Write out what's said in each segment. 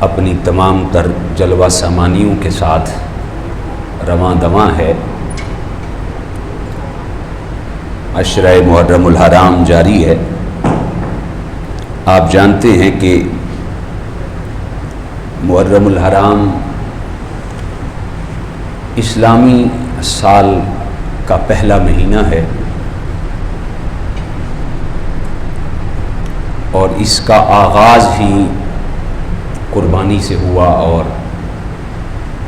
اپنی تمام تر جلوہ سامانیوں کے ساتھ رواں دواں ہے۔ عشرہ محرم الحرام جاری ہے۔ آپ جانتے ہیں کہ محرم الحرام اسلامی سال کا پہلا مہینہ ہے اور اس کا آغاز ہی قربانی سے ہوا اور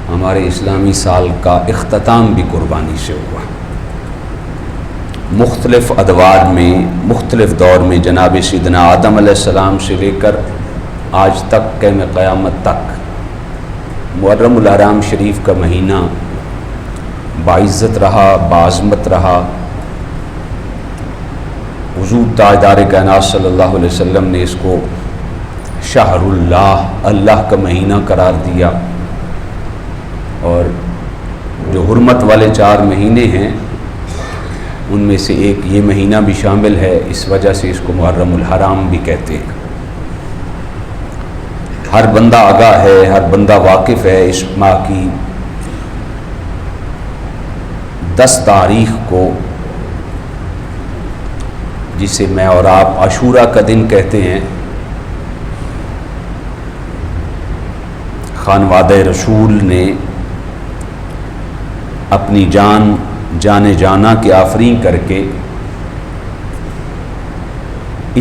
ہمارے اسلامی سال کا اختتام بھی قربانی سے ہوا۔ مختلف ادوار میں مختلف دور میں جناب سیدنا آدم علیہ السلام سے لے کر آج تک قیام قیامت تک محرم الحرام شریف کا مہینہ باعزت رہا، باعظمت رہا۔ حضور تاجدار کائنات صلی اللہ علیہ وسلم نے اس کو شہر اللہ، اللہ کا مہینہ قرار دیا، اور جو حرمت والے 4 مہینے ہیں ان میں سے ایک یہ مہینہ بھی شامل ہے، اس وجہ سے اس کو محرم الحرام بھی کہتے ہیں۔ ہر بندہ آگاہ ہے، ہر بندہ واقف ہے اس ماہ کی 10 تاریخ کو، جسے میں اور آپ عاشورہ کا دن کہتے ہیں۔ خانوادہ رسول نے اپنی جان جانا کے آفرین کر کے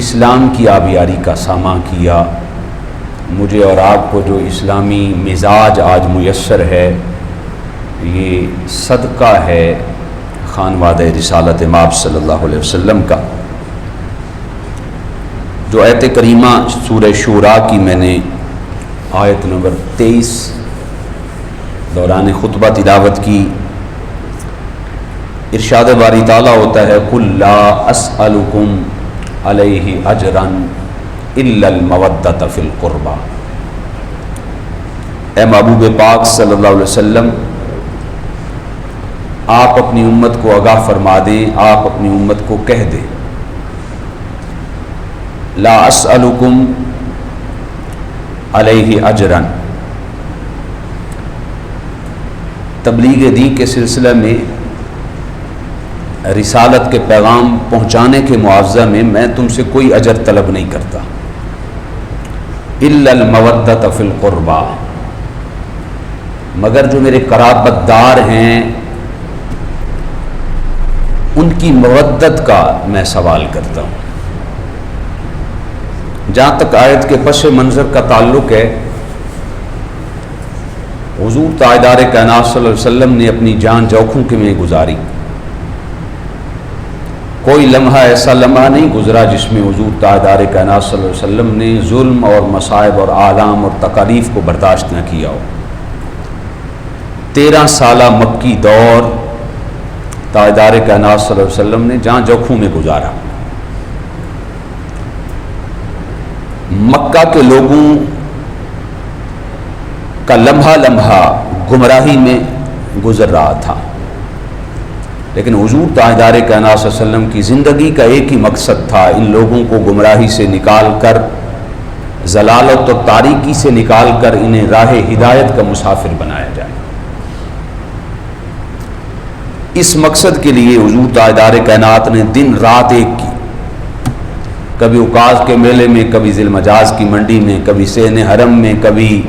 اسلام کی آبیاری کا ساماں کیا۔ مجھے اور آپ کو جو اسلامی مزاج آج میسر ہے، یہ صدقہ ہے خانوادہ رسالت مآب صلی اللہ علیہ وسلم کا۔ جو آیت کریمہ سورہ شورا کی میں نے آیت نمبر 23 دوران خطبہ تلاوت کی، ارشاد باری تعالیٰ ہوتا ہے قُلْ لَا أَسْأَلُكُمْ عَلَيْهِ أَجْرًا إِلَّا الْمَوَدَّةَ فِي الْقُرْبَى۔ اے محبوب پاک صلی اللہ علیہ وسلم، آپ اپنی امت کو آگاہ فرما دیں، آپ اپنی امت کو کہہ دیں، لا اسألکم علیہ اجرا۔ تبلیغ دین کے سلسلہ میں رسالت کے پیغام پہنچانے کے معاوضہ میں میں تم سے کوئی اجر طلب نہیں کرتا، الا المودۃ فی القربى، مگر جو میرے قرابت دار ہیں ان کی مودت کا میں سوال کرتا ہوں۔ جہاں تک آیت کے پس منظر کا تعلق ہے، حضور تاجدار کائنات صلی اللہ علیہ وسلم نے اپنی جان جوکھوں کے میں گزاری۔ کوئی لمحہ ایسا لمحہ نہیں گزرا جس میں حضور تاجدار کائنات صلی اللہ علیہ وسلم نے ظلم اور مصائب اور آلام اور تکالیف کو برداشت نہ کیا ہو۔ 13 سالہ مکی دور تاجدار کائنات صلی اللہ علیہ وسلم نے جان جوکھوں میں گزارا۔ مکہ کے لوگوں کا لمحہ لمحہ گمراہی میں گزر رہا تھا، لیکن حضور تاجدار کائنات صلی اللہ علیہ وسلم کی زندگی کا ایک ہی مقصد تھا، ان لوگوں کو گمراہی سے نکال کر، ضلالت و تاریکی سے نکال کر انہیں راہ ہدایت کا مسافر بنایا جائے۔ اس مقصد کے لیے حضور تاجدار کائنات نے دن رات ایک کی، کبھی عکاظ کے میلے میں، کبھی ذی المجاز کی منڈی میں، کبھی صحن حرم میں، کبھی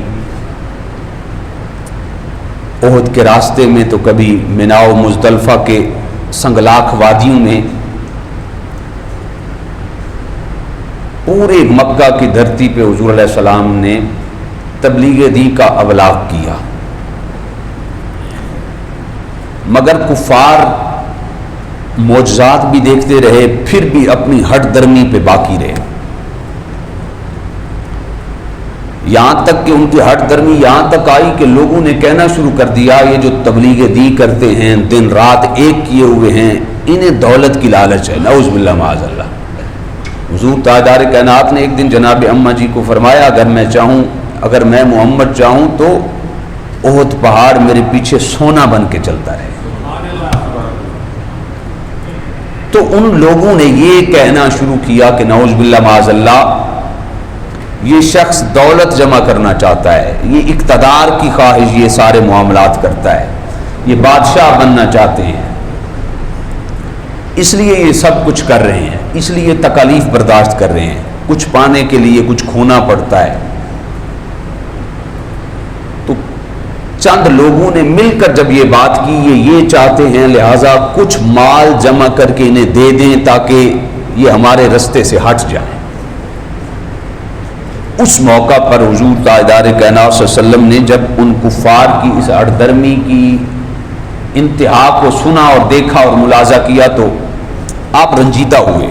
احد کے راستے میں، تو کبھی منا و مزدلفہ کے سنگلاخ وادیوں میں۔ پورے مکہ کی دھرتی پہ حضور علیہ السلام نے تبلیغ دین کا ابلاغ کیا، مگر کفار معجزات بھی دیکھتے رہے، پھر بھی اپنی ہٹ درمی پہ باقی رہے، یہاں تک کہ ان کی ہٹ درمی یہاں تک آئی کہ لوگوں نے کہنا شروع کر دیا یہ جو تبلیغ دی کرتے ہیں، دن رات ایک کیے ہوئے ہیں، انہیں دولت کی لالچ ہے، نعوذ باللہ معاذ اللہ۔ حضور تاجدار کائنات نے ایک دن جناب اماں جی کو فرمایا، اگر میں محمد چاہوں تو احد پہاڑ میرے پیچھے سونا بن کے چلتا رہے۔ تو ان لوگوں نے یہ کہنا شروع کیا کہ نعوذ باللہ معاذ اللہ، یہ شخص دولت جمع کرنا چاہتا ہے، یہ اقتدار کی خواہش یہ سارے معاملات کرتا ہے، یہ بادشاہ بننا چاہتے ہیں، اس لیے یہ سب کچھ کر رہے ہیں، اس لیے تکالیف برداشت کر رہے ہیں، کچھ پانے کے لیے کچھ کھونا پڑتا ہے۔ تو چند لوگوں نے مل کر جب یہ بات کی، یہ چاہتے ہیں لہٰذا کچھ مال جمع کر کے انہیں دے دیں تاکہ یہ ہمارے رستے سے ہٹ جائیں۔ اس موقع پر حضور تاجدار کائنات صلی اللہ علیہ وسلم نے جب ان کفار کی اس ہٹدرمی کی انتہا کو سنا اور دیکھا اور ملاحظہ کیا تو آپ رنجیدہ ہوئے،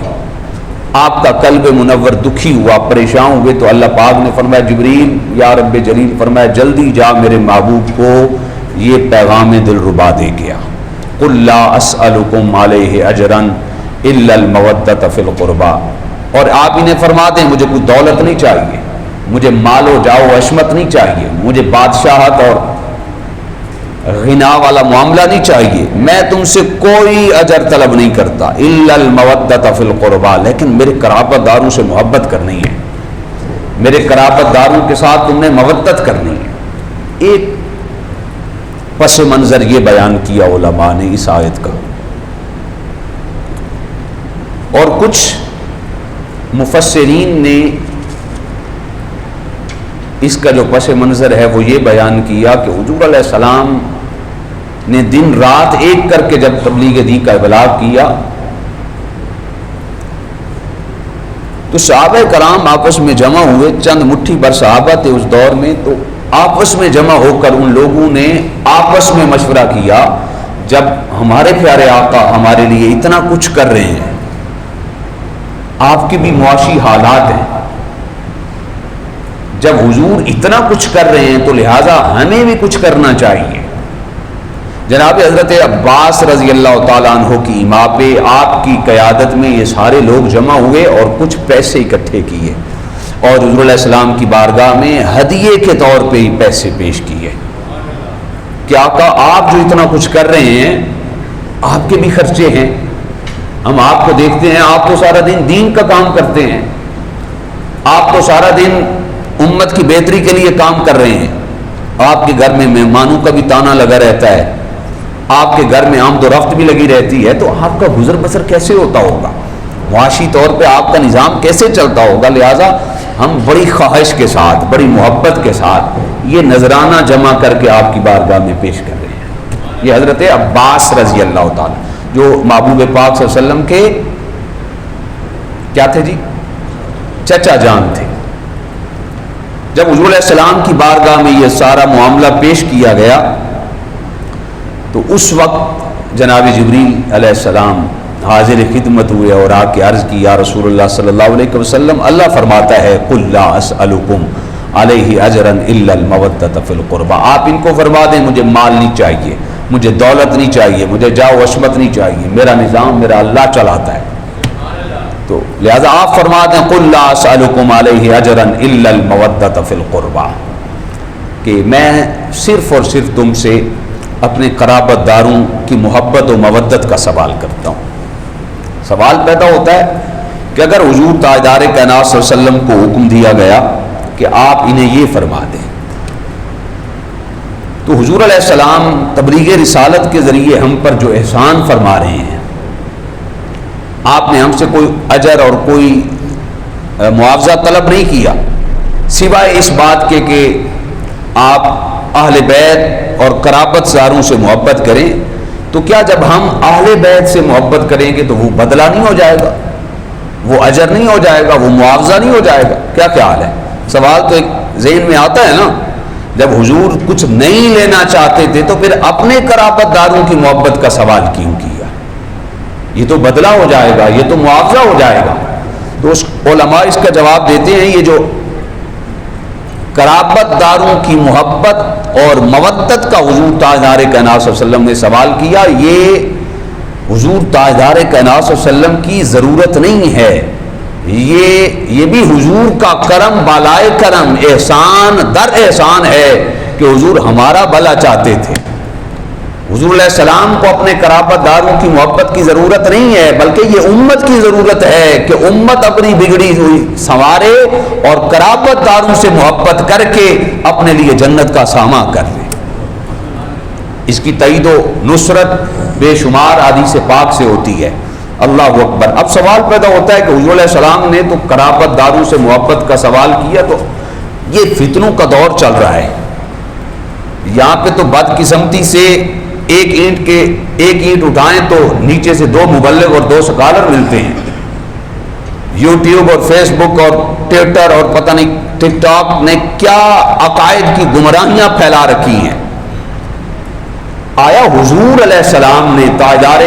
آپ کا قلب منور دکھی ہوا، پریشان ہوئے۔ تو اللہ پاک نے فرمایا جبریل یا رب جلیل فرمایا جلدی جا میرے محبوب کو یہ پیغام دلربا دے گیا، قل لا اسألکم علیہ اجرا الا المودۃ فی القربى، اور آپ انہیں فرما دیں مجھے کوئی دولت نہیں چاہیے، مجھے مال و جاہ و عشمت نہیں چاہیے، مجھے بادشاہت اور غنا والا معاملہ نہیں چاہیے، میں تم سے کوئی اجر طلب نہیں کرتا، الا المودۃ فی القربى، لیکن میرے قرابت داروں سے محبت کرنی ہے، میرے قرابت داروں کے ساتھ تم نے مودت کرنی ہے۔ ایک پس منظر یہ بیان کیا علماء نے اس آیت کا، اور کچھ مفسرین نے اس کا جو پس منظر ہے وہ یہ بیان کیا کہ حضور علیہ السلام نے دن رات ایک کر کے جب تبلیغ دین کا ابلاغ کیا تو صحابہ کرام آپس میں جمع ہوئے، چند مٹھی بھر صحابہ تھے اس دور میں، تو آپس میں جمع ہو کر ان لوگوں نے آپس میں مشورہ کیا جب ہمارے پیارے آقا ہمارے لیے اتنا کچھ کر رہے ہیں، آپ کے بھی معاشی حالات ہیں، جب حضور اتنا کچھ کر رہے ہیں تو لہٰذا ہمیں بھی کچھ کرنا چاہیے۔ جناب حضرت عباس رضی اللہ تعالیٰ عنہ کی ایما پہ آپ کی قیادت میں یہ سارے لوگ جمع ہوئے اور کچھ پیسے اکٹھے کیے اور حضور علیہ السلام کی بارگاہ میں ہدیے کے طور پہ ہی پیسے پیش کیے کہ آقا آپ جو اتنا کچھ کر رہے ہیں آپ کے بھی خرچے ہیں، ہم آپ کو دیکھتے ہیں، آپ تو سارا دن دین کا کام کرتے ہیں، آپ تو سارا دن امت کی بہتری کے لیے کام کر رہے ہیں، آپ کے گھر میں مہمانوں کا بھی تانا لگا رہتا ہے، آپ کے گھر میں آمد و رفت بھی لگی رہتی ہے، تو آپ کا گزر بسر کیسے ہوتا ہوگا، معاشی طور پہ آپ کا نظام کیسے چلتا ہوگا، لہٰذا ہم بڑی خواہش کے ساتھ بڑی محبت کے ساتھ یہ نذرانہ جمع کر کے آپ کی بارگاہ میں پیش کر رہے ہیں۔ یہ حضرت عباس رضی اللہ تعالیٰ جو محبوب پاک صلی اللہ علیہ وسلم کے کیا تھے جی، چچا جان تھے۔ جب حضور علیہ السلام کی بارگاہ میں یہ سارا معاملہ پیش کیا گیا تو اس وقت جناب جبریل علیہ السلام حاضر خدمت ہوئے اور آ کے عرض کی یا رسول اللہ صلی اللہ علیہ وسلم، اللہ فرماتا ہے قل لا اسألکم علیہ اجرا الا المودۃ فی القربى، آپ ان کو فرما دیں مجھے مال نہیں چاہیے، مجھے دولت نہیں چاہیے، مجھے جاہ و عشمت نہیں چاہیے، میرا نظام میرا اللہ چلاتا ہے، تو لہذا آپ فرما دیں قل لا اسألکم علیہ اجرا الا المودۃ فی القربى، کہ میں صرف اور صرف تم سے اپنے قرابت داروں کی محبت و مودت کا سوال کرتا ہوں۔ سوال پیدا ہوتا ہے کہ اگر حضور تاجدار کائنات صلی اللہ علیہ وسلم کو حکم دیا گیا کہ آپ انہیں یہ فرما دیں، تو حضور علیہ السلام تبلیغ رسالت کے ذریعے ہم پر جو احسان فرما رہے ہیں، آپ نے ہم سے کوئی اجر اور کوئی معاوضہ طلب نہیں کیا سوائے اس بات کے کہ آپ اہل بیت اور قرابت داروں سے محبت کریں، تو کیا جب ہم اہل بیت سے محبت کریں گے تو وہ بدلہ نہیں ہو جائے گا، وہ اجر نہیں ہو جائے گا، وہ معاوضہ نہیں ہو جائے گا؟ کیا خیال ہے؟ سوال تو ایک ذہن میں آتا ہے نا، جب حضور کچھ نہیں لینا چاہتے تھے تو پھر اپنے قرابت داروں کی محبت کا سوال کیوں کیا؟ یہ تو بدلہ ہو جائے گا، یہ تو معاوضہ ہو جائے گا۔ تو علماء اس کا جواب دیتے ہیں یہ جو قرابت داروں کی محبت اور مودت کا حضور تاجدار کائنات صلی اللہ علیہ وسلم نے سوال کیا، یہ حضور تاجدار کائنات صلی اللہ علیہ وسلم کی ضرورت نہیں ہے، یہ بھی حضور کا کرم بالائے کرم احسان در احسان ہے کہ حضور ہمارا بھلا چاہتے تھے، حضور علیہ السلام کو اپنے قرابت داروں کی محبت کی ضرورت نہیں ہے، بلکہ یہ امت کی ضرورت ہے کہ امت اپنی بگڑی ہوئی سنوارے اور قرابت داروں سے محبت کر کے اپنے لیے جنت کا ساما کر لے۔ اس کی تائید و نصرت بے شمار حدیث پاک سے ہوتی ہے۔ اللہ اکبر۔ اب سوال پیدا ہوتا ہے کہ حضور علیہ السلام نے تو قرابت داروں سے محبت کا سوال کیا، تو یہ فتنوں کا دور چل رہا ہے، یہاں پہ تو بدقسمتی سے ایک اینٹ اٹھائیں تو نیچے سے 2 مبلغ اور 2 سکالر ملتے ہیں۔ یوٹیوب اور فیس بک اور ٹویٹر اور پتہ نہیں ٹک ٹاک نے کیا عقائد کی گمراہیاں پھیلا رکھی ہیں۔ آیا حضور علیہ السلام نے تاجدار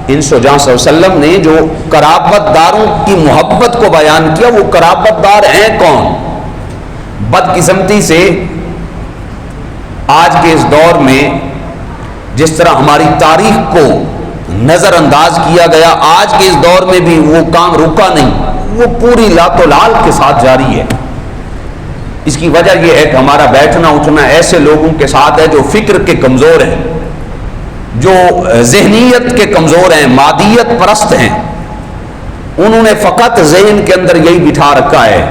انس و جاں صلی اللہ علیہ وسلم نے جو قرابت داروں کی محبت کو بیان کیا، وہ قرابت دار ہیں کون؟ بدقسمتی سے آج کے اس دور میں جس طرح ہماری تاریخ کو نظر انداز کیا گیا، آج کے اس دور میں بھی وہ کام رکا نہیں، وہ پوری لات و لال کے ساتھ جاری ہے۔ اس کی وجہ یہ ہے کہ ہمارا بیٹھنا اٹھنا ایسے لوگوں کے ساتھ ہے جو فکر کے کمزور ہیں، جو ذہنیت کے کمزور ہیں، مادیت پرست ہیں۔ انہوں نے فقط ذہن کے اندر یہی بٹھا رکھا ہے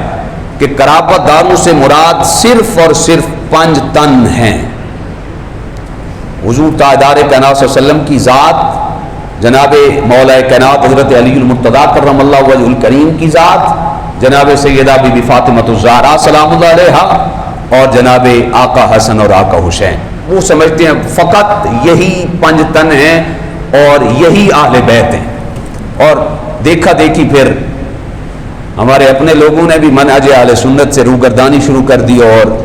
کہ قرابت داروں سے مراد صرف اور صرف 5 تن ہیں۔ حضور تاجدار کائنات صلی اللہ علیہ وسلم کی ذات، جناب مولا کائنات حضرت علی المرتضیٰ کرم اللہ وجہ الکریم کی ذات، جناب سیدہ بی بی فاطمۃ الزہرا سلام اللہ علیہا، اور جناب آقا حسن اور آقا حسین، وہ سمجھتے ہیں فقط یہی 5 تن ہیں اور یہی اہل بیت ہیں۔ اور دیکھا دیکھی پھر ہمارے اپنے لوگوں نے بھی منہج اہل سنت سے روگردانی شروع کر دی اور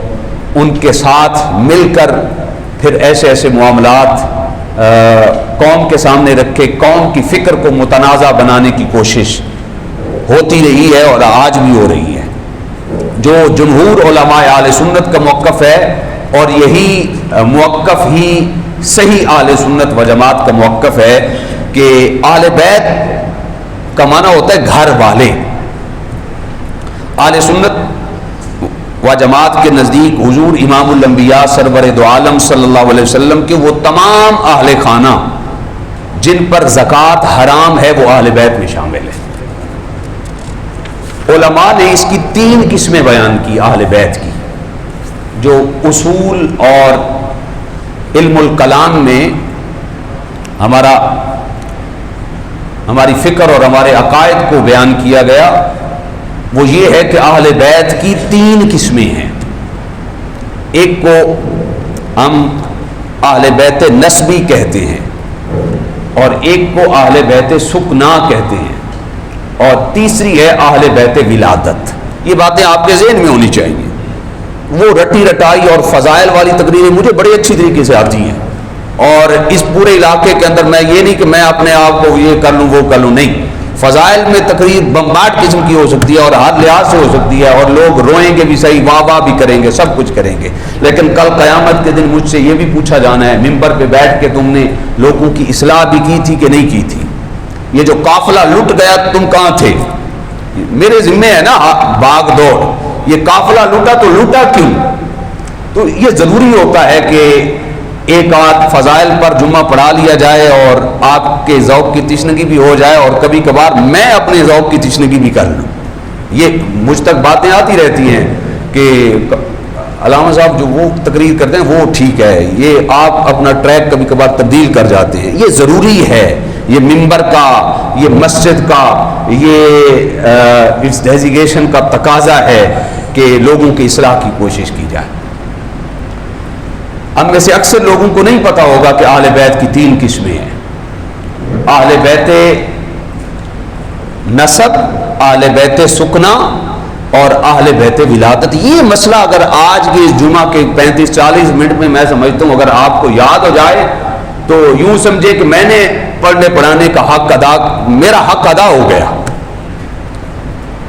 ان کے ساتھ مل کر پھر ایسے ایسے معاملات قوم کے سامنے رکھے، قوم کی فکر کو متنازع بنانے کی کوشش ہوتی رہی ہے اور آج بھی ہو رہی ہے۔ جو جمہور علماء اہل سنت کا موقف ہے، اور یہی موقف ہی صحیح اہل سنت و جماعت کا موقف ہے کہ اہل بیت کا معنی ہوتا ہے گھر والے۔ اہل سنت و جماعت کے نزدیک حضور امام الانبیاء سرور دو عالم صلی اللہ علیہ وسلم کے وہ تمام اہل خانہ جن پر زکوٰۃ حرام ہے وہ اہل بیت میں شامل ہے۔ علماء نے اس کی 3 قسمیں بیان کی اہل بیت کی، جو اصول اور علم الکلام میں ہماری فکر اور ہمارے عقائد کو بیان کیا گیا، وہ یہ ہے کہ اہل بیت کی 3 قسمیں ہیں۔ ایک کو ہم اہل بیت نسبی کہتے ہیں، اور ایک کو اہل بیت سکنا کہتے ہیں، اور تیسری ہے اہل بیت ولادت۔ یہ باتیں آپ کے ذہن میں ہونی چاہیے۔ وہ رٹی رٹائی اور فضائل والی تقریریں مجھے بڑی اچھی طریقے سے آتی ہیں، اور اس پورے علاقے کے اندر میں یہ نہیں کہ میں اپنے آپ کو یہ کر لوں وہ کر لوں، نہیں، فضائل میں تقریر بمبارڈ قسم کی ہو سکتی ہے اور ہر لحاظ سے ہو سکتی ہے، اور لوگ روئیں گے بھی صحیح، واہ واہ بھی کریں گے، سب کچھ کریں گے، لیکن کل قیامت کے دن مجھ سے یہ بھی پوچھا جانا ہے ممبر پہ بیٹھ کے تم نے لوگوں کی اصلاح بھی کی تھی کہ نہیں کی تھی؟ یہ جو قافلہ لٹ گیا تم کہاں تھے؟ میرے ذمہ ہے نا بھاگ دوڑ، یہ قافلہ لوٹا تو لوٹا کیوں؟ تو یہ ضروری ہوتا ہے کہ ایک آدھ فضائل پر جمعہ پڑھا لیا جائے اور آپ کے ذوق کی تشنگی بھی ہو جائے، اور کبھی کبھار میں اپنے ذوق کی تشنگی بھی کر لوں۔ یہ مجھ تک باتیں آتی رہتی ہیں کہ علامہ صاحب جو وہ تقریر کرتے ہیں وہ ٹھیک ہے، یہ آپ اپنا ٹریک کبھی کبھار تبدیل کر جاتے ہیں۔ یہ ضروری ہے، یہ ممبر کا، یہ مسجد کا، یہ اس ڈیزیگیشن کا تقاضا ہے کہ لوگوں کی اصلاح کی کوشش کی جائے۔ ہم میں سے اکثر لوگوں کو نہیں پتا ہوگا کہ اہل بیت کی 3 قسمیں ہیں: اہل بیت نسب، اہل بیت سکنا اور اہل بیت ولادت۔ یہ مسئلہ اگر آج کے اس جمعہ کے 35-40 منٹ میں میں سمجھتا ہوں اگر آپ کو یاد ہو جائے تو یوں سمجھے کہ میں نے پڑھنے پڑھانے کا حق ادا، میرا حق ادا ہو گیا۔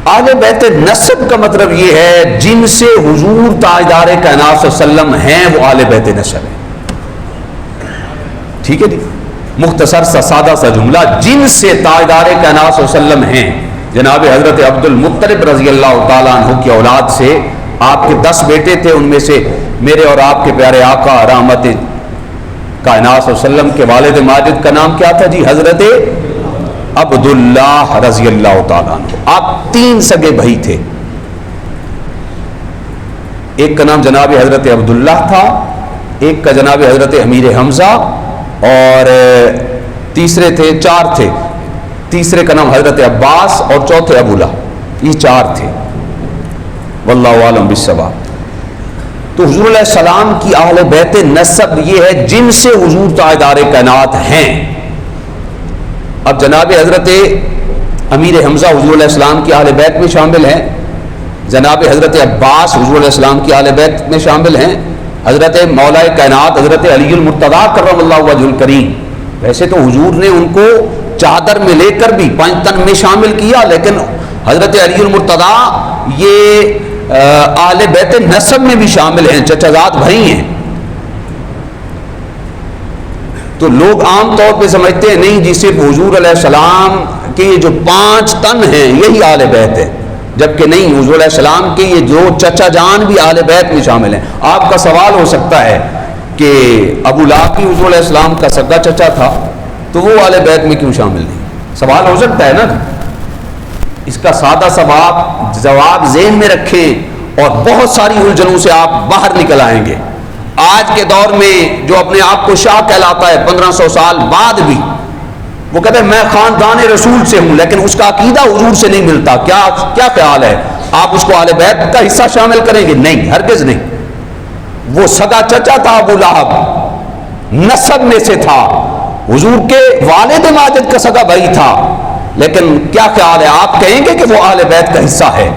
اہل بیت نسب کا مطلب یہ ہے جن سے حضور تاجدار کائنات صلی اللہ علیہ وسلم ہیں، وہ اہل بیت نسب ہے۔ ٹھیک ہے جی، مختصر سا سادہ سا جملہ، جن سے تاجدار کائنات صلی اللہ علیہ وسلم ہیں، جناب حضرت عبد المطلب رضی اللہ تعالیٰ عنہ کی اولاد سے آپ کے 10 بیٹے تھے، ان میں سے میرے اور آپ کے پیارے آقا رحمت کائنات صلی اللہ علیہ وسلم کے والد ماجد کا نام کیا تھا جی؟ حضرت عبداللہ رضی اللہ تعالیٰ عنہ. آپ 3 سگے بھائی تھے. ایک کا نام جناب حضرت عبداللہ تھا، ایک کا جناب حضرت امیر حمزہ، اور تیسرے تھے، 4 تھے. تیسرے کا نام حضرت عباس اور چوتھے ابو لہب. یہ 4 تھے. واللہ عالم بالصواب. تو حضور علیہ السلام کی اہل بیت نسب یہ ہے جن سے حضور تاجدار کائنات ہیں. اب جناب حضرت امیر حمزہ حضور علیہ السلام کی اہل بیت میں شامل ہیں، جناب حضرت عباس حضور علیہ السلام کی اہل بیت میں شامل ہیں، حضرت مولا کائنات حضرت علی المرتضیٰ کرم اللہ وجہ الکریم. ویسے تو حضور نے ان کو چادر میں لے کر بھی 5 تن میں شامل کیا، لیکن حضرت علی المرتضیٰ یہ اہل بیت نسب میں بھی شامل ہیں، چچا زاد بھائی ہیں. تو لوگ عام طور پہ سمجھتے ہیں نہیں جی صرف حضور علیہ السلام کے یہ جو 5 تن ہیں یہی اہل بیت ہے، جبکہ نہیں، حضور علیہ السلام کے یہ جو چچا جان بھی اہل بیت میں شامل ہیں. آپ کا سوال ہو سکتا ہے کہ ابو لہب بھی حضور علیہ السلام کا سگا چچا تھا تو وہ اہل بیت میں کیوں شامل نہیں؟ سوال ہو سکتا ہے نا. اس کا سادہ جواب ذہن میں رکھیں اور بہت ساری الجھنوں سے آپ باہر نکل آئیں گے. آج کے دور میں جو اپنے آپ کو شاہ کہلاتا ہے 1500 سال بعد بھی وہ کہتے ہیں میں خاندان رسول سے ہوں، لیکن اس کا عقیدہ حضور سے نہیں ملتا. کیا خیال ہے؟ آپ اس کو اہل بیت کا حصہ شامل کریں گے؟ نہیں، ہرگز نہیں. وہ سگا چچا تھا ابو لہب، نسب میں سے تھا، حضور کے والد ماجد کا سگا بھائی تھا، لیکن کیا خیال ہے آپ کہیں گے کہ وہ اہل بیت کا حصہ ہے؟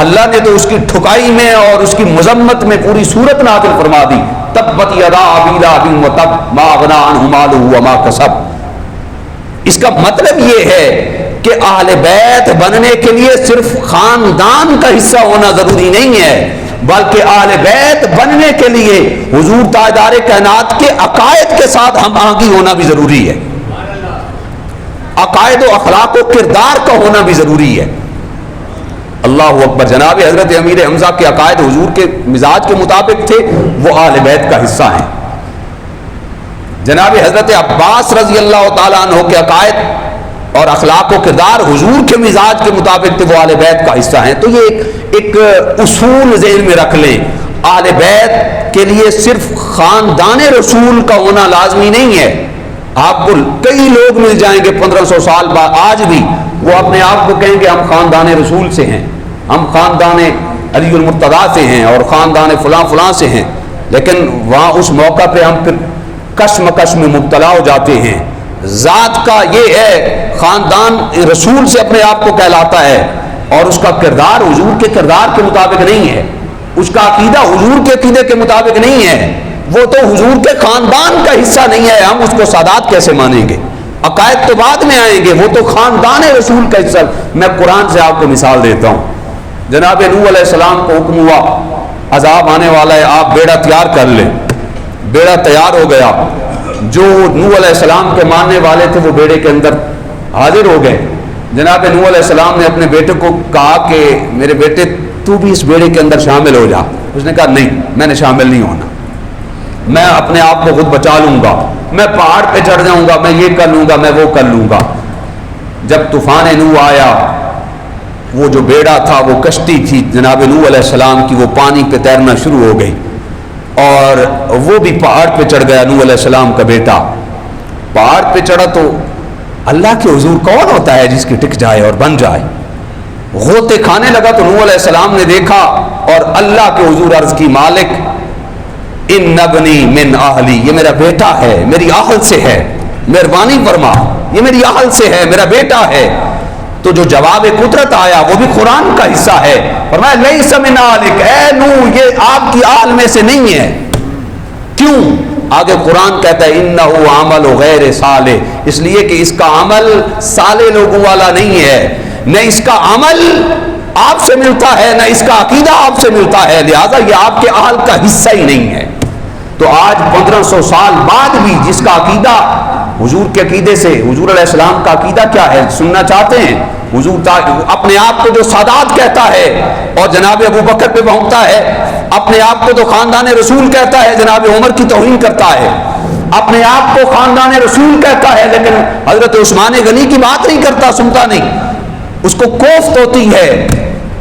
اللہ نے تو اس کی ٹھکائی میں اور اس کی مذمت میں پوری سورت نازل فرما دی. تبت یدا ابی لہب وتب ما اغنی عنہ مالہ وما کسب. اس کا مطلب یہ ہے کہ اہل بیت بننے کے لیے صرف خاندان کا حصہ ہونا ضروری نہیں ہے، بلکہ اہل بیت بننے کے لیے حضور تاجدار کائنات کے عقائد کے ساتھ ہم آہنگی ہونا بھی ضروری ہے. عقائد و اخلاق و کردار کا ہونا بھی ضروری ہے. اللہ اکبر. جناب حضرت امیر حمزہ کے عقائد حضور کے مزاج کے مطابق تھے، وہ اہل بیت کا حصہ ہیں. جناب حضرت عباس رضی اللہ تعالیٰ عنہ کے عقائد اور اخلاق و کردار حضور کے مزاج کے مطابق تھے، وہ اہل بیت کا حصہ ہیں. تو یہ ایک اصول ذہن میں رکھ لیں، اہل بیت کے لیے صرف خاندان رسول کا ہونا لازمی نہیں ہے. آپ کو کئی لوگ مل جائیں گے 1500 سال بعد آج بھی وہ اپنے آپ کو کہیں گے ہم خاندان رسول سے ہیں، ہم خاندان علی المرتضیٰ سے ہیں اور خاندان فلاں فلاں سے ہیں، لیکن وہاں اس موقع پہ ہم پھر کشمکش میں مبتلا ہو جاتے ہیں. ذات کا یہ ہے خاندان رسول سے اپنے آپ کو کہلاتا ہے اور اس کا کردار حضور کے کردار کے مطابق نہیں ہے، اس کا عقیدہ حضور کے عقیدے کے مطابق نہیں ہے، وہ تو حضور کے خاندان کا حصہ نہیں ہے. ہم اس کو سادات کیسے مانیں گے؟ عقائد تو بعد میں آئیں گے، وہ تو خاندان رسول کا حصہ. میں قرآن سے آپ کو مثال دیتا ہوں. جناب نوح علیہ السلام کو حکم ہوا عذاب آنے والا ہے، آپ بیڑا تیار کر لیں. بیڑا تیار ہو گیا. جو نوح علیہ السلام کے ماننے والے تھے وہ بیڑے کے اندر حاضر ہو گئے. جناب نوح علیہ السلام نے اپنے بیٹے کو کہا کہ میرے بیٹے تو بھی اس بیڑے کے اندر شامل ہو جا. اس نے کہا نہیں، میں نے شامل نہیں ہونا، میں اپنے آپ کو خود بچا لوں گا، میں پہاڑ پہ چڑھ جاؤں گا، میں یہ کر لوں گا، میں وہ کر لوں گا. جب طوفان نوح آیا، وہ جو بیڑا تھا وہ کشتی تھی جناب نوح علیہ السلام کی، وہ پانی پہ تیرنا شروع ہو گئی اور وہ بھی پہاڑ پہ چڑھ گیا. نوح علیہ السلام کا بیٹا پہاڑ پہ چڑھا تو اللہ کے حضور کون ہوتا ہے جس کی ٹک جائے اور بن جائے؟ غوطے کھانے لگا تو نوح علیہ السلام نے دیکھا اور اللہ کے حضور عرض کی مالک ان ابنی من اہلی، یہ میرا بیٹا ہے، میری اہل سے ہے، مہربانی فرما، یہ میری اہل سے ہے، میرا بیٹا ہے. تو جو جواب قدرت آیا وہ بھی قرآن کا حصہ ہے. فرمایا لیس من اہلک، اے نوح یہ آپ کی اہل میں سے نہیں ہے. کیوں؟ آگے قرآن کہتا ہے انہ عمل غیر صالح، اس لیے کہ اس کا عمل صالح لوگوں والا نہیں ہے، نہ اس کا عمل آپ سے ملتا ہے، نہ اس کا عقیدہ آپ سے ملتا ہے، لہذا یہ آپ کے اہل کا حصہ ہی نہیں ہے. تو آج 1500 سال بعد بھی جس کا عقیدہ حضور کے عقیدے سے، حضور علیہ السلام کا عقیدہ کیا ہے سننا چاہتے ہیں؟ حضور اپنے آپ کو جو سادات کہتا ہے اور جناب ابو بکر پہ بھونکتا ہے، اپنے آپ کو تو خاندان رسول کہتا ہے، جناب عمر کی توہین کرتا ہے. اپنے آپ کو خاندان رسول کہتا ہے لیکن حضرت عثمان غنی کی بات نہیں کرتا، سنتا نہیں، اس کو کوفت ہوتی ہے.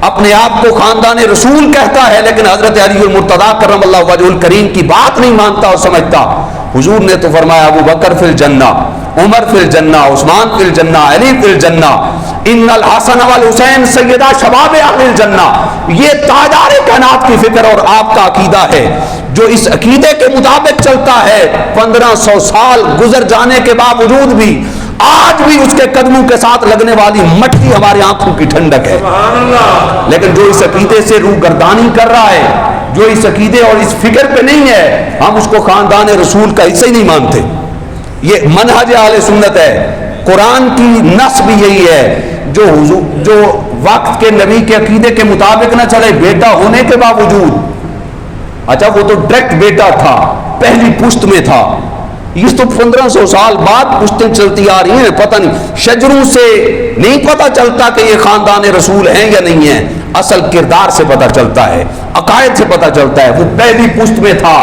اپنے آپ کو خاندان رسول کہتا ہے لیکن حضرت علی المرتضیٰ کرم اللہ وجہہ الکریم کی بات نہیں مانتا اور سمجھتا. حضور نے تو فرمایا ابو بکر فی الجنہ، عمر فی الجنہ، عثمان فی الجنہ، علی فی الجنہ، ان الحسن والحسین سیدہ شباب اہل الجنہ. یہ تاجدار کائنات کی فکر اور آپ کا عقیدہ ہے جو اس عقیدے کے مطابق چلتا ہے. 1500 سال گزر جانے کے باوجود بھی آج بھی اس کے قدموں کے ساتھ لگنے والی مٹی ہماری آنکھوں کی ٹھنڈک ہے. لیکن جو اس عقیدے سے روگردانی کر رہا ہے، جو اس عقیدے اور اس فکر پہ نہیں ہے، ہم اس کو خاندان رسول کا حصہ ہی نہیں مانتے. یہ منہج اہل سنت ہے. قرآن کی نص بھی یہی ہے، جو وقت کے نبی کے عقیدے کے مطابق نہ چلے، بیٹا ہونے کے باوجود، اچھا وہ تو ڈائریکٹ بیٹا تھا، پہلی پشت میں تھا، یہ تو 1500 سال بعد پشتیں چلتی آ رہی ہیں. پتہ نہیں شجروں سے نہیں پتہ چلتا کہ یہ خاندان رسول ہیں یا نہیں ہیں، اصل کردار سے پتہ چلتا ہے، عقائد سے پتہ چلتا ہے. وہ پہلی پشت میں تھا،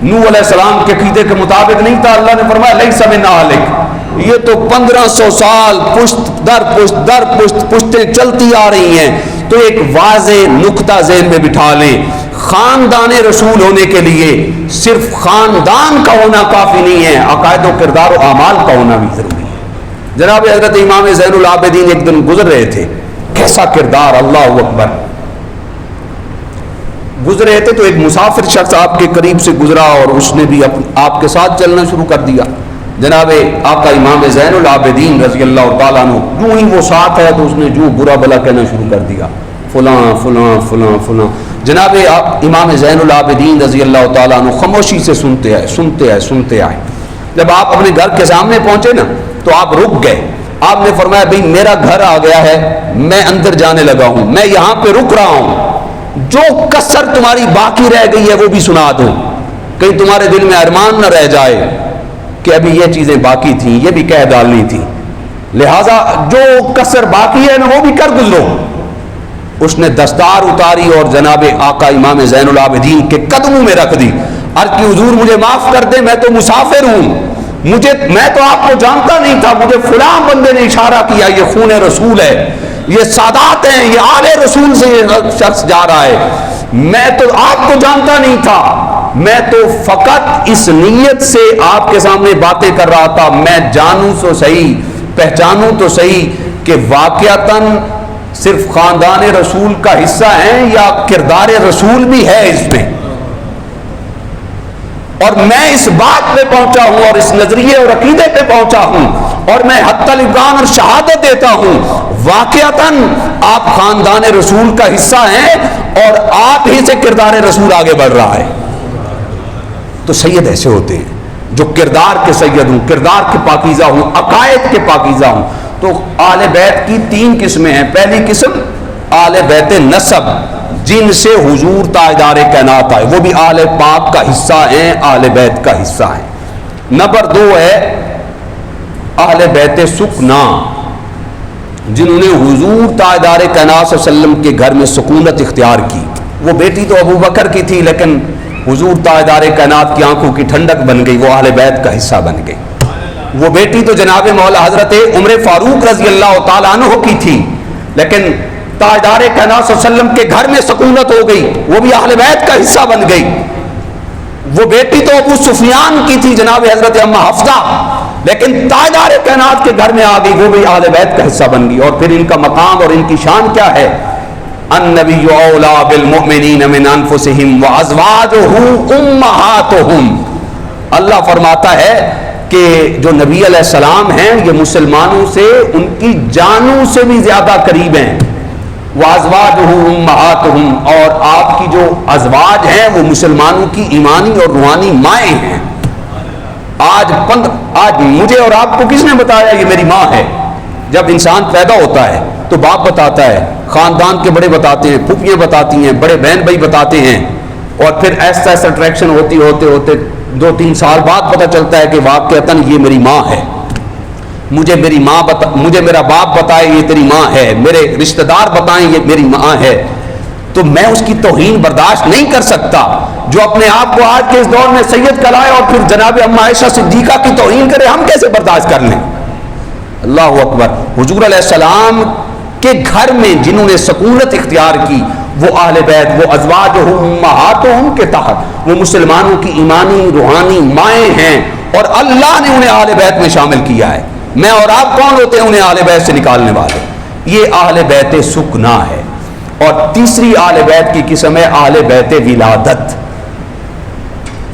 نوح علیہ السلام کے عقیدے کے مطابق نہیں تھا. اللہ نے فرمایا لیس من اہلک. یہ تو 1500 سال پشت در پشت پشتیں چلتی آ رہی ہیں. تو ایک واضح نقطہ ذہن میں بٹھا لیں، خاندان رسول ہونے کے لیے صرف خاندان کا ہونا کافی نہیں ہے، عقائد و کردار و اعمال کا ہونا بھی ضروری ہے. جناب حضرت امام زین العابدین ایک دن گزر رہے تھے، کیسا کردار، اللہ اکبر. گزر رہے تھے تو ایک مسافر شخص آپ کے قریب سے گزرا اور اس نے بھی آپ کے ساتھ چلنا شروع کر دیا. جناب آقا امام زین العابدین رضی اللہ تعالیٰ عنہ جو ہی وہ ساتھ ہے تو اس نے جو برا بلا کہنا شروع کر دیا، فلاں فلاں فلاں فلاں. جناب امام زین العابدین رضی اللہ تعالیٰ عنہ خاموشی سے سنتے آئے. جب آپ اپنے گھر کے سامنے پہنچے نا تو آپ رک گئے. آپ نے فرمایا بھئی میرا گھر آ گیا ہے، میں اندر جانے لگا ہوں، میں یہاں پہ رک رہا ہوں، جو کسر تمہاری باقی رہ گئی ہے وہ بھی سنا دوں، کہیں تمہارے دل میں ارمان نہ رہ جائے کہ ابھی یہ چیزیں باقی تھیں، یہ بھی کہہ ڈالنی تھی، لہٰذا جو کسر باقی ہے نا وہ بھی کر گزرو. اس نے دستار اتاری اور جناب آقا امام زین العابدین کے قدموں میں رکھ دی. عرض کی حضور مجھے معاف کر دیں، میں تو مسافر ہوں، میں تو آپ کو جانتا نہیں تھا، مجھے فلاں بندے نے اشارہ کیا، یہ خون رسول ہے، یہ سادات ہیں، یہ آل رسول سے یہ شخص جا رہا ہے، میں تو آپ کو جانتا نہیں تھا، میں تو فقط اس نیت سے آپ کے سامنے باتیں کر رہا تھا، میں جانوں تو صحیح، پہچانوں تو صحیح کہ واقعتاً صرف خاندان رسول کا حصہ ہیں یا کردار رسول بھی ہے اس میں. اور میں اس بات پہ پہنچا ہوں اور اس نظریے اور عقیدے پہ پہنچا ہوں اور میں حتی الامکان اور شہادت دیتا ہوں واقعتاً آپ خاندان رسول کا حصہ ہیں اور آپ ہی سے کردار رسول آگے بڑھ رہا ہے. تو سید ایسے ہوتے ہیں جو کردار کے سید ہوں، کردار کے پاکیزہ ہوں، عقائد کے پاکیزہ ہوں. تو آل بیت کی 3 قسمیں ہیں. پہلی قسم آل بیت نسب، جن سے حضور تاجدار کائنات آئے، وہ بھی آل پاک کا حصہ ہیں، آل بیت کا حصہ ہیں. نمبر 2 ہے اہل بیت سکنا، جنہوں نے حضور تاجدار کائنات صلی اللہ علیہ وسلم کے گھر میں سکونت اختیار کی. وہ بیٹی تو ابو بکر کی تھی لیکن حضور تاجدار کائنات کی آنکھوں کی ٹھنڈک بن گئی، وہ اہل بیت کا حصہ بن گئی. وہ بیٹی تو جناب مولا حضرت عمر فاروق رضی اللہ تعالیٰ عنہ کی تھی لیکن تاجدار کائنات صلی اللہ علیہ وسلم کے گھر میں سکونت ہو گئی، وہ بھی اہل بیت کا حصہ بن گئی. وہ بیٹی تو ابو سفیان کی تھی جناب حضرت اما حفصہ، لیکن تاجدار کائنات کے گھر میں آ گئی، وہ بھی اہل بیت کا حصہ بن گئی. اور پھر ان کا مقام اور ان کی شان کیا ہے؟ النبی اولی بالمؤمنین من انفسہم وازواجہ امہاتہم. اللہ فرماتا ہے کہ جو نبی علیہ السلام ہیں یہ مسلمانوں سے ان کی جانوں سے بھی زیادہ قریب ہیں. وازواجہ امہاتہم، اور آپ کی جو ازواج ہیں وہ مسلمانوں کی ایمانی اور روحانی مائیں ہیں. آج مجھے اور آپ کو کس نے بتایا یہ میری ماں ہے؟ جب انسان پیدا ہوتا ہے تو باپ بتاتا ہے، خاندان کے بڑے بتاتے ہیں، پھوپھیاں بتاتی ہیں، بڑے بہن بھائی بتاتے ہیں، اور پھر ایسا اٹریکشن ہوتے 2-3 سال بعد پتہ چلتا ہے کہ واقعتاً یہ میری ماں ہے. مجھے میرا باپ بتائے یہ تیری ماں ہے، میرے رشتہ دار بتائیں یہ میری ماں ہے. تو میں اس کی توہین برداشت نہیں کر سکتا. جو اپنے آپ کو آج کے اس دور میں سید کہلائے اور پھر جناب ام عائشہ صدیقہ کی توہین کرے, ہم کیسے برداشت کر لیں؟ اللہ اکبر. حضور علیہ السلام کے گھر میں جنہوں نے سکونت اختیار کی وہ اہل بیت, وہ ازواجہم امہاتہم کے تحت وہ مسلمانوں کی ایمانی روحانی مائیں ہیں, اور اللہ نے انہیں اہل بیت میں شامل کیا ہے. میں اور آپ کون ہوتے ہیں انہیں اہل بیت سے نکالنے والے؟ یہ اہل بیت سکنا ہے. اور تیسری اہل بیت کی قسم ہے اہل بیت ولادت,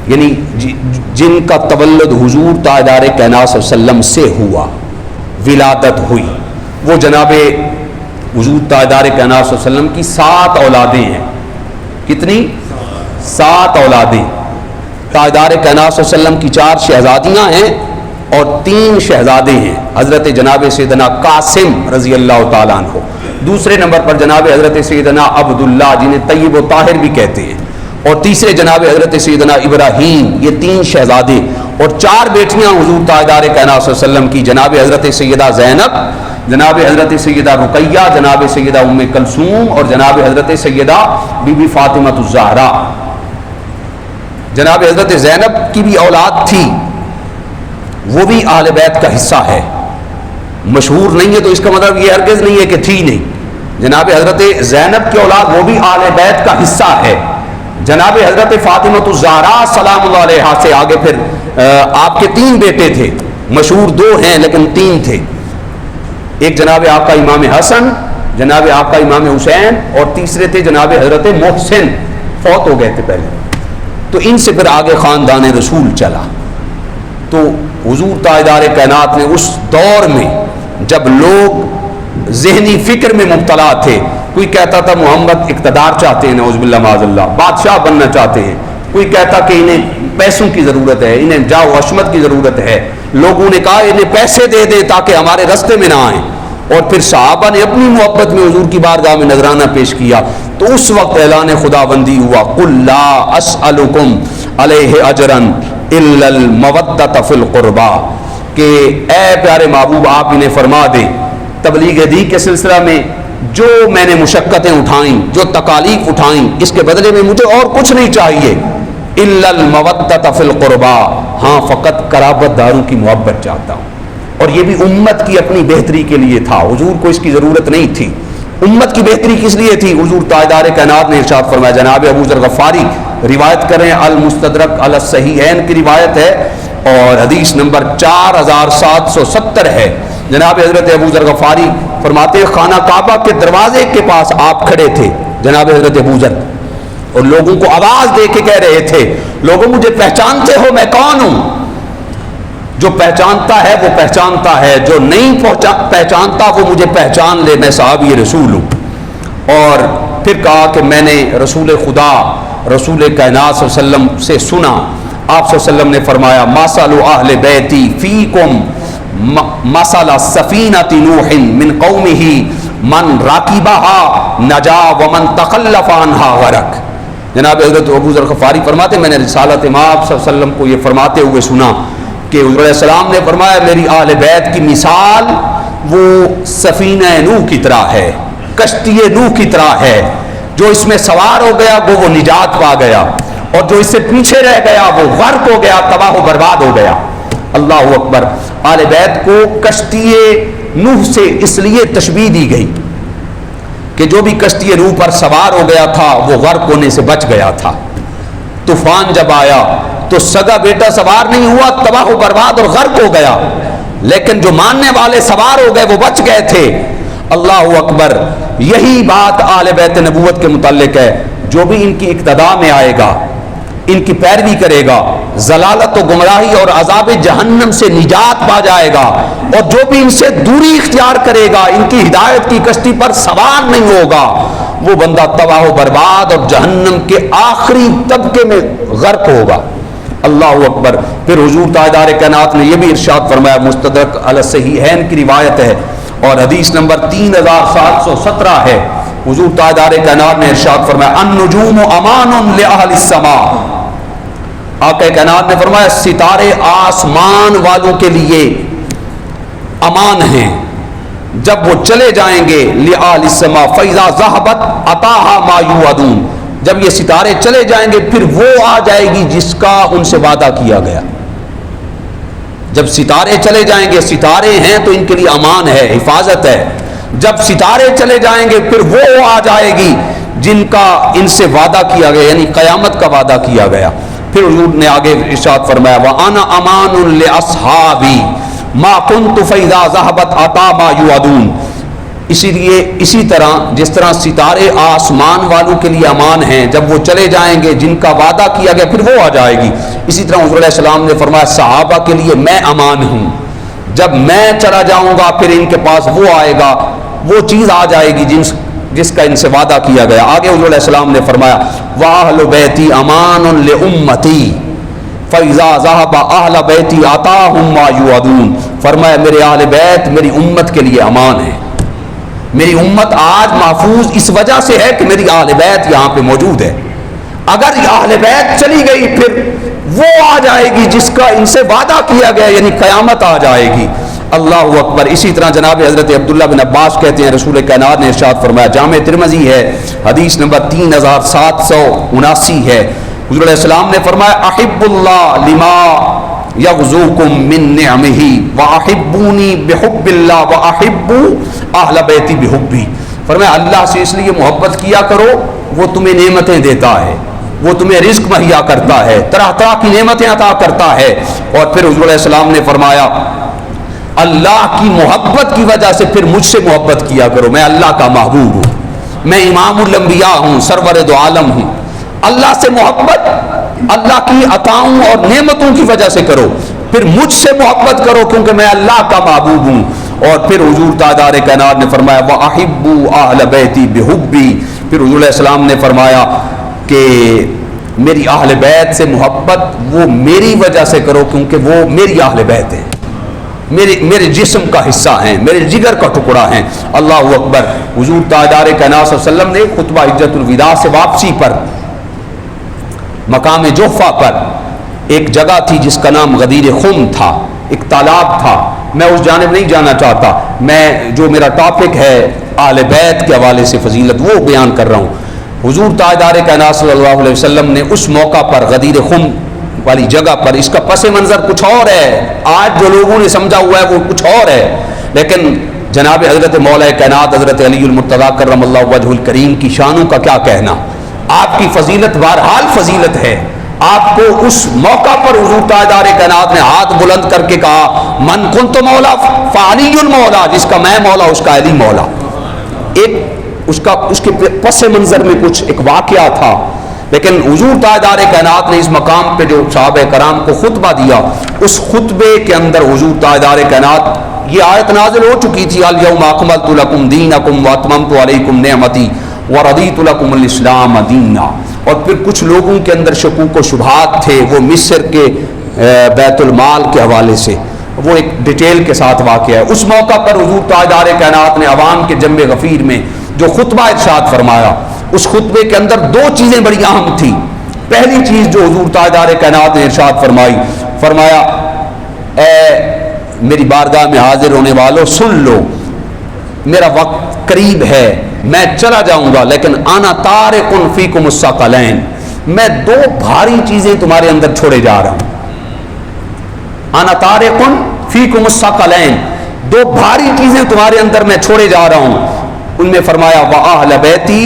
یعنی جن کا تولد حضور تاجدار کائنات صلی اللہ علیہ وسلم سے ہوا, ولادت ہوئی. وہ جناب حضور تاجدار کائنات صلی اللہ علیہ وسلم کی 7 اولادیں ہیں. کتنی؟ 7 اولادیں. تاجدار کائنات صلی اللہ علیہ وسلم کی 4 شہزادیاں ہیں اور 3 شہزادے ہیں. حضرت جناب سیدنا قاسم رضی اللہ تعالیٰ عنہ, دوسرے نمبر پر جناب حضرت سیدنا عبداللہ جنہیں طیب و طاہر بھی کہتے ہیں, اور تیسرے جناب حضرت سیدنا ابراہیم. یہ 3 شہزادے اور 4 بیٹیاں حضور تاجدار کائنات صلی اللہ علیہ وسلم کی, جناب حضرت سیدہ زینب, جناب حضرت سیدہ رقیہ, جناب سیدہ ام کلثوم اور جناب حضرت سیدہ بی بی فاطمہ الزہرا. جناب حضرت زینب کی بھی اولاد تھی, وہ بھی اہل بیت کا حصہ ہے. مشہور نہیں ہے تو اس کا مطلب یہ ہرگز نہیں ہے کہ تھی نہیں. جناب حضرت زینب کی اولاد وہ بھی اہل بیت کا حصہ ہے. جناب حضرت فاطمہ الزہرا سلام اللہ علیہا سے آگے پھر آپ کے 3 بیٹے تھے, مشہور 2 ہیں لیکن 3 تھے. ایک جناب آپ کا امام حسن, جناب آپ کا امام حسین, اور تیسرے تھے جناب حضرت محسن, فوت ہو گئے تھے پہلے. تو ان سے پھر آگے خاندان رسول چلا. تو حضور تاجدار کائنات نے اس دور میں جب لوگ ذہنی فکر میں مبتلا تھے, کوئی کہتا تھا محمد اقتدار چاہتے ہیں, نعوذ باللہ معاذ اللہ, بادشاہ بننا چاہتے ہیں, کوئی کہتا کہ انہیں پیسوں کی ضرورت ہے, انہیں جاہ و عشمت کی ضرورت ہے. لوگوں نے کہا انہیں پیسے دے دیں تاکہ ہمارے رستے میں نہ آئیں, اور پھر صحابہ نے اپنی محبت میں حضور کی بارگاہ میں نذرانہ پیش کیا. تو اس وقت اعلان خدا بندی ہوا, قل لا اسألکم علیہ اجرا الا المودۃ فی القربى, کہ اے پیارے محبوب آپ انہیں فرما دیں تبلیغ دی کے سلسلہ میں جو میں نے مشقتیں اٹھائیں, جو تکالیف اٹھائیں, اس کے بدلے میں مجھے اور کچھ نہیں چاہیے. الا المودۃ فی القربى, ہاں فقط قرابت داروں کی محبت چاہتا ہوں. اور یہ بھی امت کی اپنی بہتری کے لیے تھا, حضور کو اس کی ضرورت نہیں تھی. امت کی بہتری کس لیے تھی؟ حضور تاجدار کائنات نے ارشاد فرمایا, جناب ابو ذر غفاری روایت کریں, المستدرک علی الصحیحین کی روایت ہے اور حدیث نمبر 4770 ہے. جناب حضرت ابو ذر غفاری فرماتے ہیں خانہ کعبہ کے دروازے کے پاس آپ کھڑے تھے جناب حضرت ابو ذر, اور لوگوں کو آواز دے کے کہہ رہے تھے, لوگوں مجھے پہچانتے ہو میں کون ہوں؟ جو پہچانتا ہے وہ پہچانتا ہے, جو نہیں پہچانتا وہ مجھے پہچان لے, میں صحابی رسول ہوں. اور پھر کہا کہ میں نے رسول خدا رسول کائنات صلی اللہ علیہ وسلم سے سنا, آپ صلی اللہ علیہ وسلم نے فرمایا مثل اہل بیتی فیکم مثل سفینۃ نوح من قومہ من راکبہا نجا ومن تخلف عنہا غرق. جناب حضرت ابو ذر غفاری فرماتے میں نے رسالت امام صلی اللہ علیہ وسلم کو یہ فرماتے ہوئے سنا کہ حضور علیہ السلام نے فرمایا میری اہل بیت کی مثال وہ سفینہ نوح کی طرح ہے, کشتی نوح کی طرح ہے. جو اس میں سوار ہو گیا وہ نجات پا گیا, اور جو اس سے پیچھے رہ گیا وہ غرق ہو گیا, تباہ و برباد ہو گیا. اللہ اکبر. اہل بیت کو کشتی نوح سے اس لیے تشبیہ دی گئی کہ جو بھی کشتی نوح پر سوار ہو گیا تھا وہ غرق ہونے سے بچ گیا تھا. طوفان جب آیا تو سگا بیٹا سوار نہیں ہوا, تباہ و برباد اور غرق ہو گیا, لیکن جو ماننے والے سوار ہو گئے وہ بچ گئے تھے. اللہ اکبر. یہی بات اہل بیت نبوت کے متعلق ہے. جو بھی ان کی اقتداء میں آئے گا, ان کی پیروی کرے گا, ضلالت و گمراہی اور عذاب جہنم سے نجات پا جائے گا, اور جو بھی ان سے دوری اختیار کرے گا, ان کی ہدایت کی کشتی پر سوار نہیں ہوگا, وہ بندہ تباہ و برباد اور جہنم کے آخری طبقے میں غرق ہوگا. اللہ اکبر. پھر حضور تاجدار کائنات نے یہ بھی ارشاد فرمایا, مستدرک علی الصحیحین کی روایت ہے اور حدیث نمبر 3717 ہے. حضور تاجدار کائنات نے ارشاد فرمایا النجوم امان لاہل السماء. آقا کائنات نے فرمایا ستارے آسمان والوں کے لیے امان ہیں, جب وہ چلے جائیں گے لآل السما فإذا ذهبت أتاها ما يوعدون، جب یہ ستارے چلے جائیں گے پھر وہ آ جائے گی جس کا ان سے وعدہ کیا گیا. جب ستارے چلے جائیں گے، ستارے ہیں تو ان کے لیے امان ہے، حفاظت ہے. جب ستارے چلے جائیں گے پھر وہ آ جائے گی جن کا ان سے وعدہ کیا گیا، یعنی قیامت کا وعدہ کیا گیا. پھر حضور نے آگے ارشاد فرمایا وَأَنَا أَمَانٌ لِأَصْحَابِي مَا كُنْتُ فَإِذَا ذَهَبَتْ أَتَا مَا يُوعَدُونَ. اسی لیے اسی طرح جس طرح ستارے آسمان والوں کے لیے امان ہیں، جب وہ چلے جائیں گے جن کا وعدہ کیا گیا پھر وہ آ جائے گی، اسی طرح حضور علیہ السلام نے فرمایا صحابہ کے لیے میں امان ہوں. جب میں چلا جاؤں گا پھر ان کے پاس وہ آئے گا، وہ چیز آ جائے گی جس کا ان سے وعدہ کیا گیا. آگے حضور علیہ السلام نے فرمایا وَأَهْلُ بَيْتِي أَمَانٌ لِأُمَّتِي فَإِذَا ذَهَبَ أَهْلَ بَيْتِي أَتَاهُم مَّا يُوعَدُونَ. فرمایا میرے اہل بیت میری امت کے لیے امان ہے. میری امت آج محفوظ اس وجہ سے ہے کہ میری اہل بیت یہاں پہ موجود ہے. اگر اہل بیت چلی گئی پھر وہ آ جائے گی جس کا ان سے وعدہ کیا گیا، یعنی قیامت آ جائے گی. اللہ اکبر. اسی طرح جناب حضرت عبداللہ بن عباس کہتے ہیں رسول کائنات نے ارشاد فرمایا، جامع ترمذی ہے، حدیث نمبر 3779 ہے. حضور علیہ السلام نے فرمایا احب اللہ لما یغزوکم من نعمہ واحبونی بحب اللہ واحبوا اہل بیتی بحبی. فرمایا اللہ سے اس لیے محبت کیا کرو، وہ تمہیں نعمتیں دیتا ہے، وہ تمہیں رزق مہیا کرتا ہے، طرح طرح کی نعمتیں عطا کرتا ہے. اور پھر حضور علیہ السلام نے فرمایا اللہ کی محبت کی وجہ سے پھر مجھ سے محبت کیا کرو، میں اللہ کا محبوب ہوں، میں امام الانبیاء ہوں، سرور دو عالم ہوں. اللہ سے محبت اللہ کی عطاؤں اور نعمتوں کی وجہ سے کرو، پھر مجھ سے محبت کرو کیونکہ میں اللہ کا محبوب ہوں. اور پھر حضور تاجدار کائنات نے فرمایا وَأَحِبُّوا أَهْلَ بَيْتِي بِحُبِّي. پھر حضور علیہ السلام نے فرمایا کہ میری اہل بیت سے محبت وہ میری وجہ سے کرو کیونکہ وہ میری اہل بیت ہیں، میرے جسم کا حصہ ہیں، میرے جگر کا ٹکڑا ہیں. اللہ اکبر. حضور تاجدار کائنات صلی اللہ علیہ وسلم نے خطبہ حجۃ الوداع سے واپسی پر مقام جحفہ پر ایک جگہ تھی جس کا نام غدیر خم تھا، ایک تالاب تھا. میں اس جانب نہیں جانا چاہتا، میں جو میرا ٹاپک ہے اہل بیت کے حوالے سے فضیلت وہ بیان کر رہا ہوں. حضور تاجدار کائنات صلی اللہ علیہ وسلم نے اس موقع پر غدیر خم والی جگہ پر، اس کا پس منظر کچھ اور ہے، آج جو لوگوں نے سمجھا ہوا ہے وہ کچھ اور ہے، لیکن جناب حضرت مولا کائنات حضرت علی المرتضیٰ کرم اللہ وجہ الکریم کی شانوں کا کیا کہنا. آپ کی فضیلت بہرحال فضیلت ہے. آپ کو اس موقع پر حضور تاجدار کائنات نے ہاتھ بلند کر کے کہا من کنت مولا فعلی مولا، جس کا میں مولا اس کا علی مولا. ایک اس کے پس منظر میں کچھ ایک واقعہ تھا، لیکن حضور تاجدار کائنات نے اس مقام پہ جو صحابہ کرام کو خطبہ دیا، اس خطبے کے اندر حضور تاجدار کائنات یہ آیت نازل ہو چکی تھی الیوم اکملت لکم دینکم واتممت علیکم نعمتی ورضیت لکم الاسلام دینا. اور پھر کچھ لوگوں کے اندر شکوک و شبہات تھے، وہ مصر کے بیت المال کے حوالے سے، وہ ایک ڈیٹیل کے ساتھ واقعہ ہے. اس موقع پر حضور تاجدار کائنات نے عوام کے جنب غفیر میں جو خطبہ ارشاد فرمایا، اس خطبے کے اندر دو چیزیں بڑی اہم تھیں. پہلی چیز جو حضور تاجدار کائنات نے ارشاد فرمایا اے میری بارگاہ میں حاضر ہونے والوں سن لو، میرا وقت قریب ہے، میں چلا جاؤں گا، لیکن انا تارک فیکم الثقلین، میں دو بھاری چیزیں تمہارے اندر چھوڑے جا رہا ہوں. انا تارک فیکم الثقلین، دو بھاری چیزیں تمہارے اندر میں چھوڑے جا رہا ہوں. ان میں فرمایا وَأَهْلَ بَيْتِي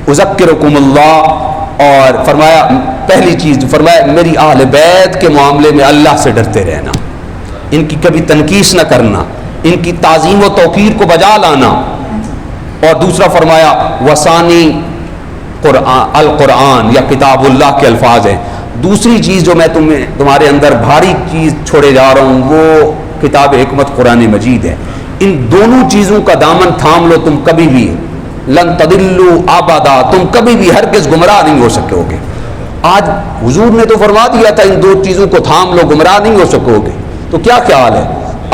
اُذَكِّرُكُمُ اللَّهُ، اور فرمایا پہلی چیز فرمایا میری اہل بیت کے معاملے میں اللہ سے ڈرتے رہنا، ان کی کبھی تنقیص نہ کرنا، ان کی تعظیم و توقیر کو بجا لانا. اور دوسرا فرمایا وسانی القرآن یا کتاب اللہ کے الفاظ ہیں. دوسری چیز جو میں تمہارے اندر بھاری چیز چھوڑے جا رہا ہوں وہ کتاب حکمت قرآن مجید ہے. ان دونوں چیزوں کا دامن تھام لو، تم کبھی بھی لن تضلوا ابدا، تم کبھی بھی ہرگز گمراہ نہیں ہو سکو گے. آج حضور نے تو فرما دیا تھا ان دو چیزوں کو تھام لو گمراہ نہیں ہو سکو گے، تو کیا خیال ہے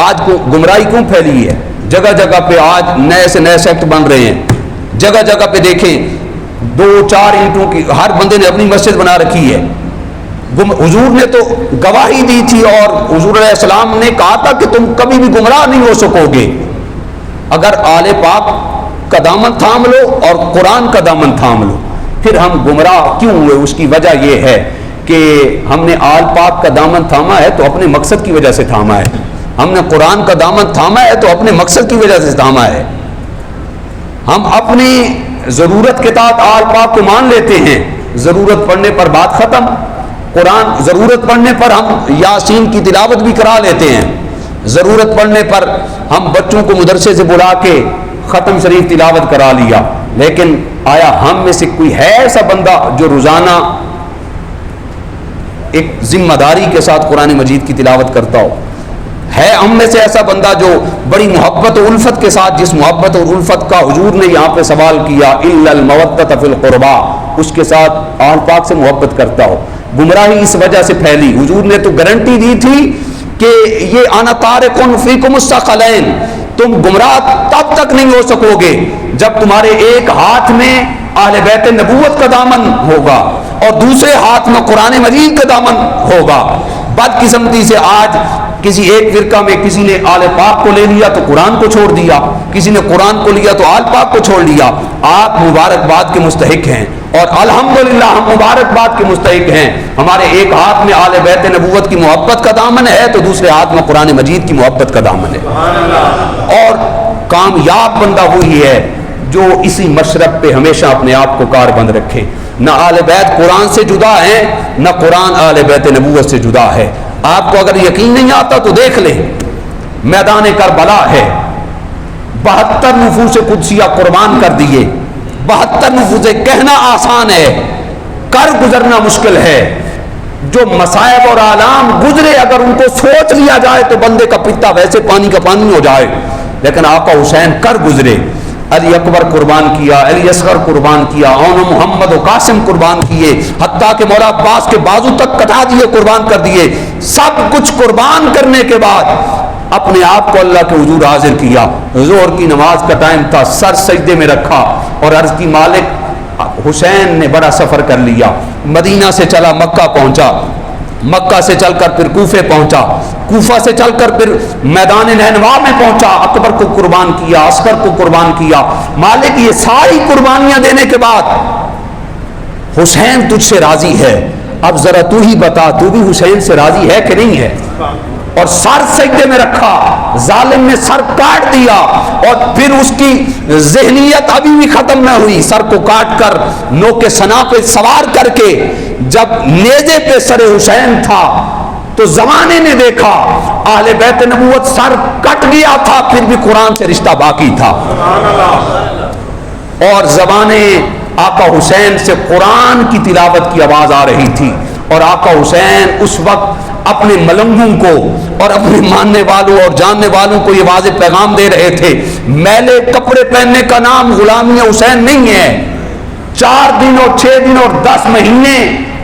آج کو گمراہی کیوں پھیلی ہے؟ جگہ جگہ پہ آج نئے سے نئے سیکٹ بن رہے ہیں، جگہ جگہ پہ دیکھیں 2-4 اینٹوں کی ہر بندے نے اپنی مسجد بنا رکھی ہے. حضور نے تو گواہی دی تھی اور حضور علیہ السلام نے کہا تھا کہ تم کبھی بھی گمراہ نہیں ہو سکو گے. اگر آل پاک کا دامن تھام لو اور قرآن کا دامن تھام لو، پھر ہم گمراہ کیوں ہوئے؟ اس کی وجہ یہ ہے کہ ہم نے آل پاک کا دامن تھاما ہے تو اپنے مقصد کی وجہ سے تھاما ہے، ہم نے قرآن کا دامن تھاما ہے تو اپنے مقصد کی وجہ سے تھاما ہے۔ ہم اپنی ضرورت کے تحت آل پاک کو مان لیتے ہیں، ضرورت پڑنے پر بات ختم۔ قرآن ضرورت پڑنے پر ہم یاسین کی تلاوت بھی کرا لیتے ہیں، ضرورت پڑنے پر ہم بچوں کو مدرسے سے بلا کے ختم شریف تلاوت کرا لیا، لیکن آیا ہم میں سے کوئی ہے ایسا بندہ جو روزانہ ایک ذمہ داری کے ساتھ قرآن مجید کی تلاوت کرتا ہو؟ ہے ہم میں سے ایسا بندہ جو بڑی محبت و الفت کے ساتھ، جس محبت اور الفت کا حضور نے یہاں پہ سوال کیا الا المودۃ فی القربا، اس کے ساتھ آل پاک سے محبت کرتا ہو؟ گمراہی اس وجہ سے پھیلی، حضور نے تو گارنٹی دی تھی کہ یہ انا تارک فیکم الثقلین، تم گمراہ تب تک نہیں ہو سکو گے جب تمہارے ایک ہاتھ میں اہل بیت نبوت کا دامن ہوگا اور دوسرے ہاتھ میں قرآن مجید کا دامن ہوگا۔ بدقسمتی سے آج کسی ایک فرقہ میں کسی نے آل پاک کو لے لیا تو قرآن کو چھوڑ دیا، کسی نے قرآن کو لیا تو آل پاک کو چھوڑ لیا۔ آپ مبارکباد کے مستحق ہیں اور الحمدللہ ہم مبارکباد کے مستحق ہیں، ہمارے ایک ہاتھ میں آل بیت نبوت کی محبت کا دامن ہے تو دوسرے ہاتھ میں قرآن مجید کی محبت کا دامن ہے۔ اور کامیاب بندہ وہی ہے جو اسی مشرب پہ ہمیشہ اپنے آپ کو کاربند رکھے۔ نہ آل بیت قرآن سے جدا ہے، نہ قرآن آل بیت نبوت سے جدا ہے۔ آپ کو اگر یقین نہیں آتا تو دیکھ لیں، میدان کربلا ہے، 72 نفوس قدسیہ قربان کر دیے، 72 نفوس، کہنا آسان ہے، کر گزرنا مشکل ہے۔ جو مصائب اور آلام گزرے اگر ان کو سوچ لیا جائے تو بندے کا پتا ویسے پانی کا پانی ہو جائے، لیکن آقا حسین کر گزرے۔ علی اکبر قربان کیا، علی اصغر قربان کیا، اون محمد و قاسم قربان کیے، حتیٰ کہ مولا عباس کے بازو تک کٹا دیے، قربان کر دیے۔ سب کچھ قربان کرنے کے بعد اپنے آپ کو اللہ کے حضور حاضر کیا، ظہر کی نماز کا ٹائم تھا، سر سجدے میں رکھا اور عرض کی مالک حسین نے بڑا سفر کر لیا، مدینہ سے چلا مکہ پہنچا، مکہ سے چل کر پھر کوفے پہنچا، کوفہ سے چل کر پھر میدان نینوا میں پہنچا، اکبر کو قربان کیا، اصغر کو قربان کیا۔ مالک یہ ساری قربانیاں دینے کے بعد حسین تجھ سے راضی ہے، اب ذرا تو ہی بتا تو بھی حسین سے راضی ہے کہ نہیں ہے؟ اور سر سجدے میں رکھا، ظالم نے سر کاٹ دیا اور پھر اس کی ذہنیت ابھی بھی ختم نہ ہوئی، سر کو کاٹ کر نوک سنا پہ سوار کر کے جب نیزے پہ سر حسین تھا تو زمانے نے دیکھا اہل بیت نبوت سر کٹ گیا تھا پھر بھی قرآن سے رشتہ باقی تھا، اور زمانے آقا حسین سے قرآن کی تلاوت کی آواز آ رہی تھی، اور آقا حسین اس وقت اپنے ملنگوں کو اور اپنے ماننے والوں اور جاننے والوں کو یہ واضح پیغام دے رہے تھے، میلے کپڑے پہننے کا نام غلامی حسین نہیں ہے، 4 دن اور 6 دن اور 10 مہینے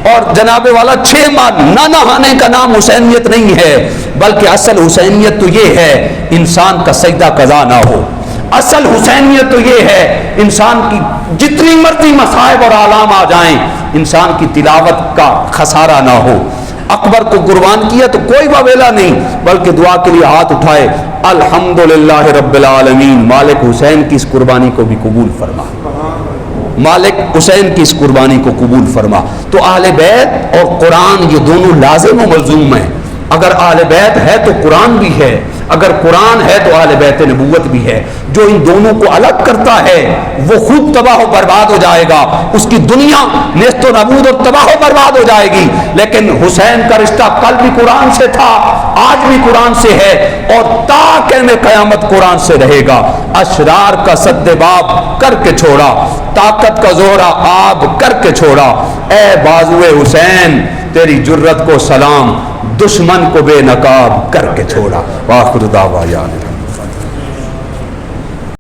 اور جناب والا 6 ماہ نہ نہانے کا نام حسینیت نہیں ہے، بلکہ اصل حسینیت تو یہ ہے انسان کا سجدہ قضا نہ ہو، اصل حسینیت تو یہ ہے انسان کی جتنی مرضی مصائب اور آلام آ جائیں انسان کی تلاوت کا خسارہ نہ ہو۔ اکبر کو قربان کیا تو کوئی واویلا نہیں بلکہ دعا کے لیے ہاتھ اٹھائے، الحمدللہ رب العالمین، مالک حسین کی اس قربانی کو بھی قبول فرما، مالک حسین کی اس قربانی کو قبول فرما۔ تو اہل بیت اور قرآن یہ دونوں لازم و ملزوم ہیں، اگر اہل بیت ہے تو قرآن بھی ہے، اگر قرآن ہے تو اہل بیت نبوت بھی ہے۔ جو ان دونوں کو الگ کرتا ہے وہ خود تباہ و برباد ہو جائے گا، اس کی دنیا نیست و نابود اور تباہ و برباد ہو جائے گی۔ لیکن حسین کا رشتہ کل بھی قرآن سے تھا، آج بھی قرآن سے ہے اور تا قیام قیامت قرآن سے رہے گا۔ اشرار کا سد باب کر کے چھوڑا، طاقت کا زہرہ آب کر کے چھوڑا، اے بازوئے حسین تیری جرت کو سلام، دشمن کو بے نقاب کر کے چھوڑا۔ وآخر دعوانا